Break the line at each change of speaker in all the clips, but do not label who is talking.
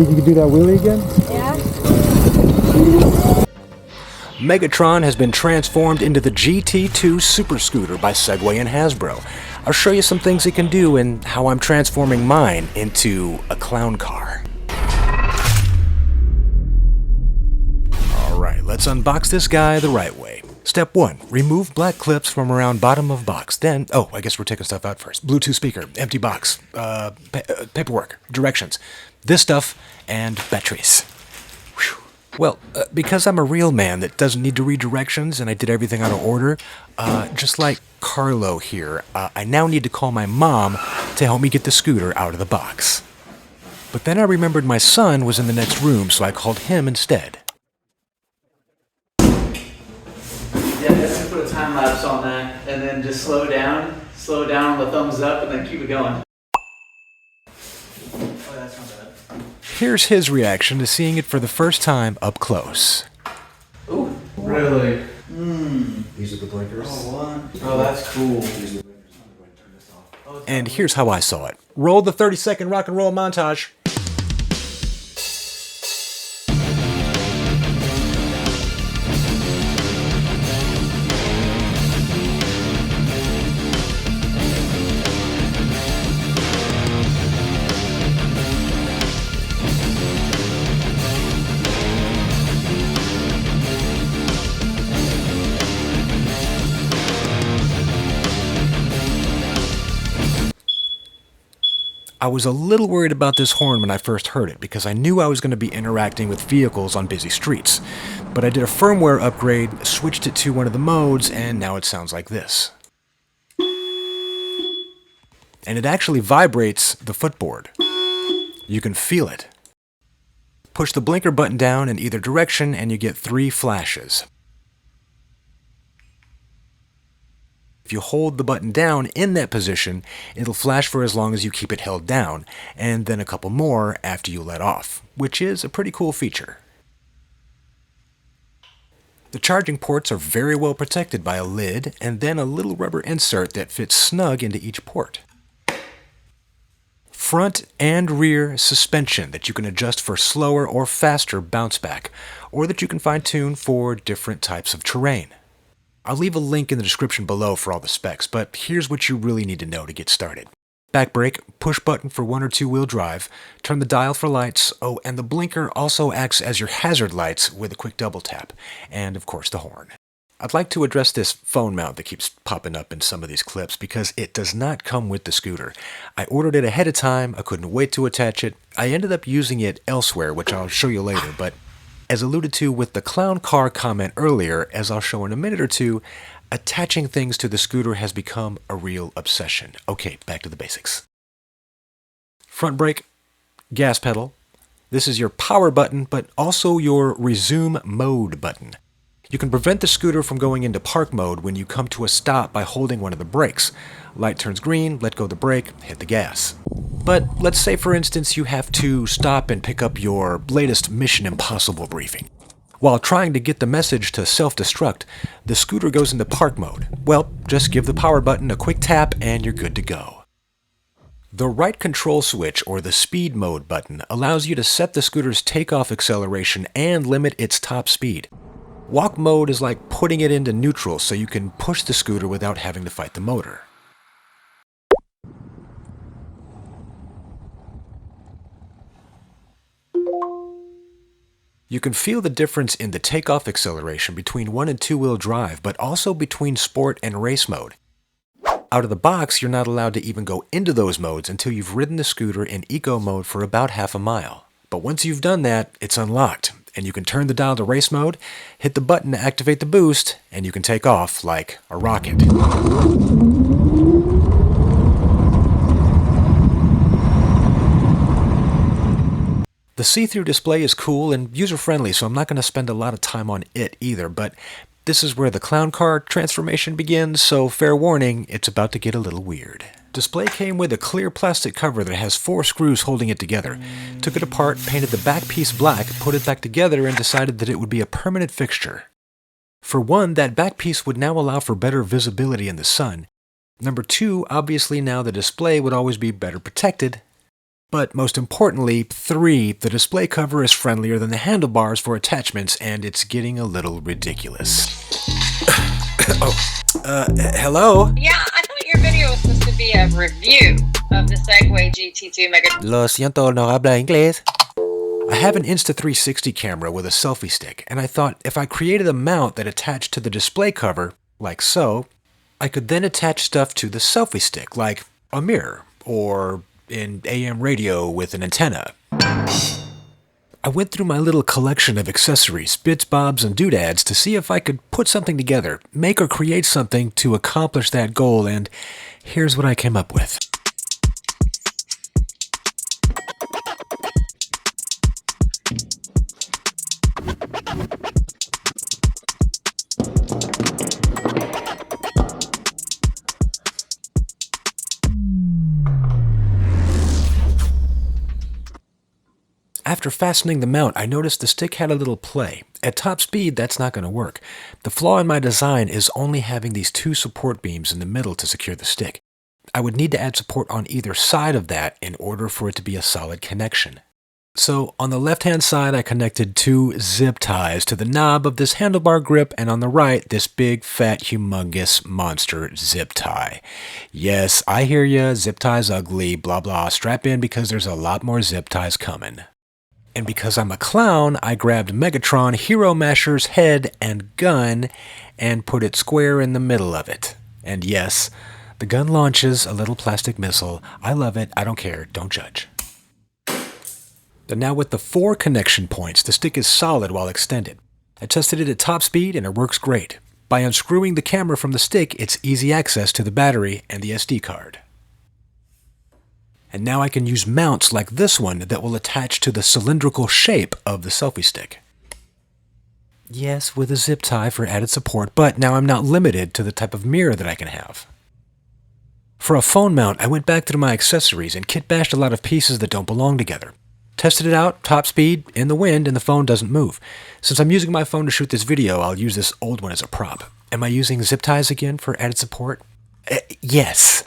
Think you can do that wheelie again?
Yeah.
Megatron has been transformed into the GT2 Super Scooter by Segway and Hasbro. I'll show you some things it can do and how I'm transforming mine into a clown car. Alright, let's unbox this guy the right way. Step 1. Remove black clips from around bottom of box. Then, I guess we're taking stuff out first. Bluetooth speaker, empty box, paperwork, directions, this stuff, and batteries. Whew. Well, because I'm a real man that doesn't need to read directions and I did everything out of order, just like Carlo here, I now need to call my mom to help me get the scooter out of the box. But then I remembered my son was in the next room, so I called him instead.
Yeah, definitely put a time lapse on that, and then just slow down on the thumbs up, and then keep it going. Oh, that's not bad.
Here's his reaction to seeing it for the first time up close.
Ooh, really?
These are the blinkers.
Oh, that's cool.
And here's how I saw it. Roll the 30-second rock and roll montage. I was a little worried about this horn when I first heard it because I knew I was going to be interacting with vehicles on busy streets. But I did a firmware upgrade, switched it to one of the modes, and now it sounds like this. And it actually vibrates the footboard. You can feel it. Push the blinker button down in either direction and you get 3 flashes. If you hold the button down in that position, it'll flash for as long as you keep it held down, and then a couple more after you let off, which is a pretty cool feature. The charging ports are very well protected by a lid and then a little rubber insert that fits snug into each port. Front and rear suspension that you can adjust for slower or faster bounce back, or that you can fine-tune for different types of terrain. I'll leave a link in the description below for all the specs, but here's what you really need to know to get started. Back brake, push button for 1 or 2 wheel drive, turn the dial for lights, and the blinker also acts as your hazard lights with a quick double tap, and of course the horn. I'd like to address this phone mount that keeps popping up in some of these clips because it does not come with the scooter. I ordered it ahead of time, I couldn't wait to attach it. I ended up using it elsewhere, which I'll show you later, but as alluded to with the clown car comment earlier, as I'll show in a minute or two, attaching things to the scooter has become a real obsession. Okay, back to the basics. Front brake, gas pedal. This is your power button, but also your resume mode button. You can prevent the scooter from going into park mode when you come to a stop by holding one of the brakes. Light turns green, let go the brake, hit the gas. But let's say, for instance, you have to stop and pick up your latest Mission Impossible briefing. While trying to get the message to self-destruct, the scooter goes into park mode. Well, just give the power button a quick tap and you're good to go. The right control switch, or the speed mode button, allows you to set the scooter's takeoff acceleration and limit its top speed. Walk mode is like putting it into neutral so you can push the scooter without having to fight the motor. You can feel the difference in the takeoff acceleration between 1 and 2 wheel drive, but also between sport and race mode. Out of the box, you're not allowed to even go into those modes until you've ridden the scooter in eco mode for about half a mile. But once you've done that, it's unlocked, and you can turn the dial to race mode, hit the button to activate the boost, and you can take off like a rocket. The see-through display is cool and user-friendly, so I'm not going to spend a lot of time on it either, but this is where the clown car transformation begins, so fair warning, it's about to get a little weird. Display came with a clear plastic cover that has 4 screws holding it together. Took it apart, painted the back piece black, put it back together, and decided that it would be a permanent fixture. For one, that back piece would now allow for better visibility in the sun. Number 2, obviously now the display would always be better protected. But most importantly, 3, the display cover is friendlier than the handlebars for attachments, and it's getting a little ridiculous. Hello?
Yeah, I thought your video was supposed to be a review of the Segway GT2 Megatron.
Lo siento, no habla inglés. I have an Insta360 camera with a selfie stick, and I thought if I created a mount that attached to the display cover, like so, I could then attach stuff to the selfie stick, like a mirror, or an AM radio with an antenna. I went through my little collection of accessories, bits, bobs, and doodads to see if I could put something together, make or create something to accomplish that goal, and here's what I came up with. After fastening the mount, I noticed the stick had a little play. At top speed, that's not going to work. The flaw in my design is only having these 2 support beams in the middle to secure the stick. I would need to add support on either side of that in order for it to be a solid connection. So on the left-hand side, I connected 2 zip ties to the knob of this handlebar grip, and on the right, this big, fat, humongous monster zip tie. Yes, I hear ya, zip tie's ugly, blah blah, strap in because there's a lot more zip ties coming. And because I'm a clown, I grabbed Megatron Hero Masher's head and gun and put it square in the middle of it. And yes, the gun launches a little plastic missile. I love it. I don't care. Don't judge. And now with the 4 connection points, the stick is solid while extended. I tested it at top speed and it works great. By unscrewing the camera from the stick, it's easy access to the battery and the SD card. And now I can use mounts like this one that will attach to the cylindrical shape of the selfie stick. Yes, with a zip tie for added support, but now I'm not limited to the type of mirror that I can have. For a phone mount, I went back through my accessories and kit bashed a lot of pieces that don't belong together. Tested it out, top speed, in the wind, and the phone doesn't move. Since I'm using my phone to shoot this video, I'll use this old one as a prop. Am I using zip ties again for added support? Yes.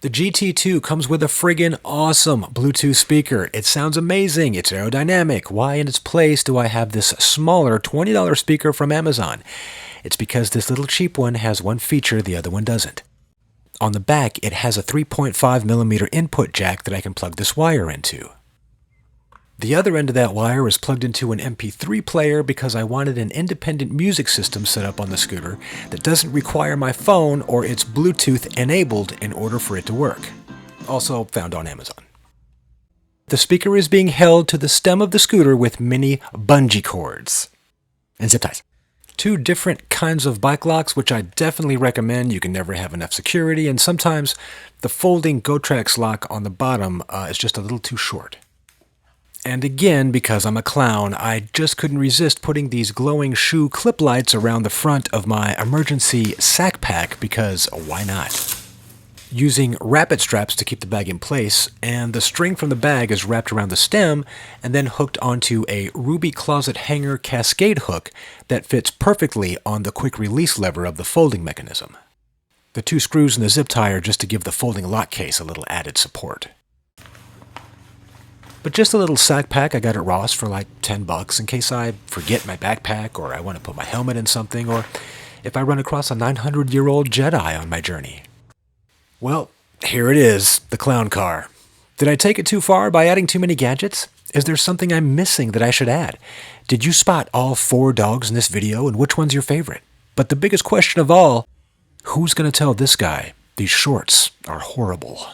The GT2 comes with a friggin' awesome Bluetooth speaker. It sounds amazing. It's aerodynamic. Why in its place do I have this smaller $20 speaker from Amazon? It's because this little cheap one has one feature the other one doesn't. On the back, it has a 3.5mm input jack that I can plug this wire into. The other end of that wire is plugged into an MP3 player because I wanted an independent music system set up on the scooter that doesn't require my phone or it's Bluetooth enabled in order for it to work. Also found on Amazon. The speaker is being held to the stem of the scooter with mini bungee cords and zip ties. 2 different kinds of bike locks, which I definitely recommend. You can never have enough security, and sometimes the folding GoTrax lock on the bottom is just a little too short. And again, because I'm a clown, I just couldn't resist putting these glowing shoe clip lights around the front of my emergency sack pack because why not? Using rapid straps to keep the bag in place, and the string from the bag is wrapped around the stem and then hooked onto a ruby closet hanger cascade hook that fits perfectly on the quick release lever of the folding mechanism. The 2 screws in the zip tie are just to give the folding lock case a little added support. But just a little sack pack I got at Ross for like $10 in case I forget my backpack or I want to put my helmet in something or if I run across a 900-year-old Jedi on my journey. Well, here it is, the clown car. Did I take it too far by adding too many gadgets? Is there something I'm missing that I should add? Did you spot all 4 dogs in this video and which one's your favorite? But the biggest question of all, who's going to tell this guy these shorts are horrible?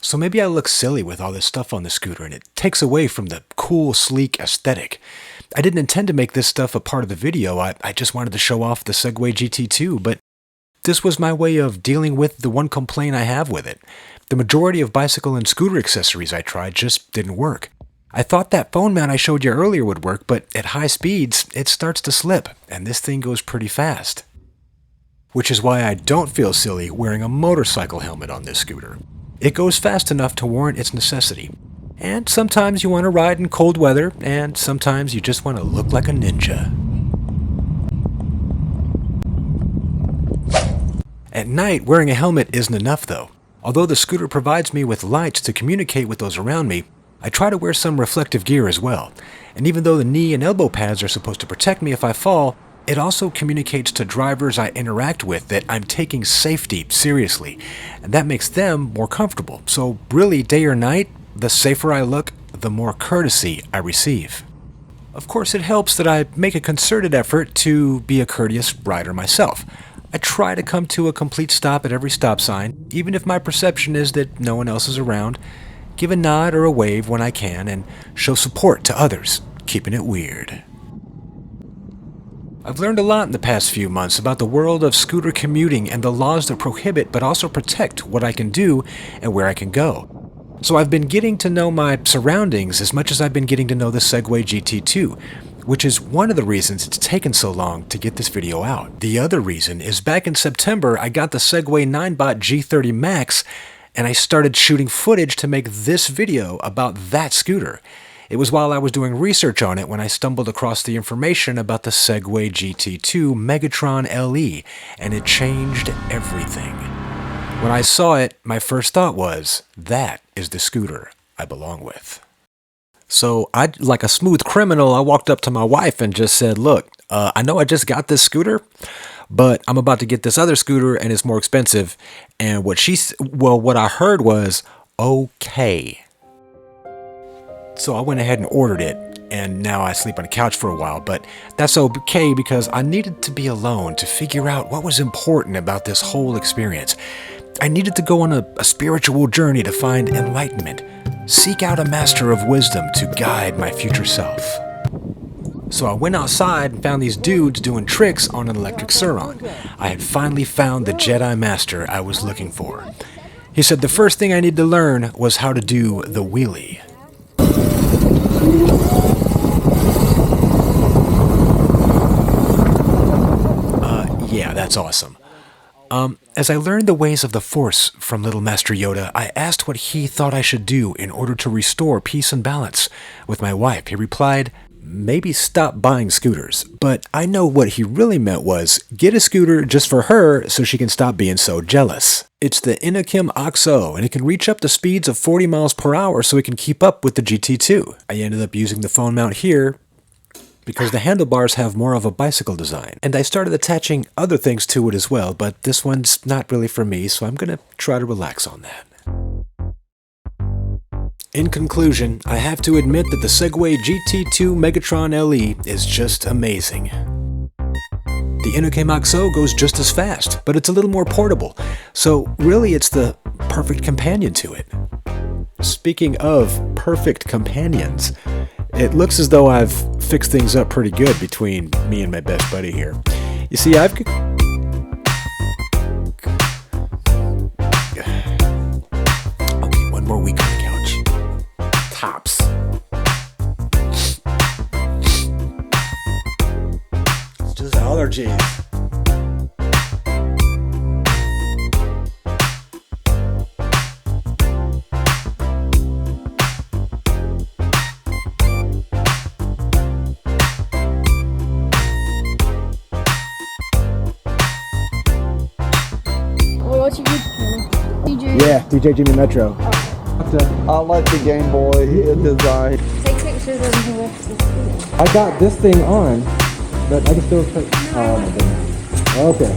So maybe I look silly with all this stuff on the scooter and it takes away from the cool, sleek aesthetic. I didn't intend to make this stuff a part of the video. I just wanted to show off the Segway GT2, but this was my way of dealing with the one complaint I have with it. The majority of bicycle and scooter accessories I tried just didn't work. I thought that phone mount I showed you earlier would work, but at high speeds, it starts to slip, and this thing goes pretty fast. Which is why I don't feel silly wearing a motorcycle helmet on this scooter. It goes fast enough to warrant its necessity. And sometimes you want to ride in cold weather, and sometimes you just want to look like a ninja. At night, wearing a helmet isn't enough though. Although the scooter provides me with lights to communicate with those around me, I try to wear some reflective gear as well. And even though the knee and elbow pads are supposed to protect me if I fall, it also communicates to drivers I interact with that I'm taking safety seriously, and that makes them more comfortable. So really, day or night, the safer I look, the more courtesy I receive. Of course, it helps that I make a concerted effort to be a courteous rider myself. I try to come to a complete stop at every stop sign, even if my perception is that no one else is around, give a nod or a wave when I can, and show support to others, keeping it weird. I've learned a lot in the past few months about the world of scooter commuting and the laws that prohibit but also protect what I can do and where I can go. So I've been getting to know my surroundings as much as I've been getting to know the Segway GT2, which is one of the reasons it's taken so long to get this video out. The other reason is back in September I got the Segway Ninebot G30 Max and I started shooting footage to make this video about that scooter. It was while I was doing research on it when I stumbled across the information about the Segway GT2 Megatron LE, and it changed everything. When I saw it, my first thought was, that is the scooter I belong with. So like a smooth criminal, I walked up to my wife and just said, look, I know I just got this scooter, but I'm about to get this other scooter and it's more expensive. And what I heard was, okay. So I went ahead and ordered it, and now I sleep on the couch for a while, but that's okay because I needed to be alone to figure out what was important about this whole experience. I needed to go on a spiritual journey to find enlightenment, seek out a master of wisdom to guide my future self. So I went outside and found these dudes doing tricks on an electric Surron. I had finally found the Jedi Master I was looking for. He said the first thing I needed to learn was how to do the wheelie. Yeah, that's awesome. As I learned the ways of the Force from Little Master Yoda, I asked what he thought I should do in order to restore peace and balance. With my wife, he replied, maybe stop buying scooters. But I know what he really meant was, get a scooter just for her so she can stop being so jealous. It's the Inokim OXO, and it can reach up to speeds of 40 miles per hour so it can keep up with the GT2. I ended up using the phone mount here because the handlebars have more of a bicycle design. And I started attaching other things to it as well, but this one's not really for me, so I'm gonna try to relax on that. In conclusion, I have to admit that the Segway GT2 Megatron LE is just amazing. The Inokim OXO goes just as fast, but it's a little more portable, so really it's the perfect companion to it. Speaking of perfect companions, it looks as though I've fixed things up pretty good between me and my best buddy here. You see, okay, one more week on the couch. Tops. It's just allergies.
What's your YouTube? DJ?
Yeah, DJ Jimmy Metro.
I like the Game Boy design.
Take pictures of the rest of the scooter.
I got this thing on, but I can still... Oh my goodness. Okay.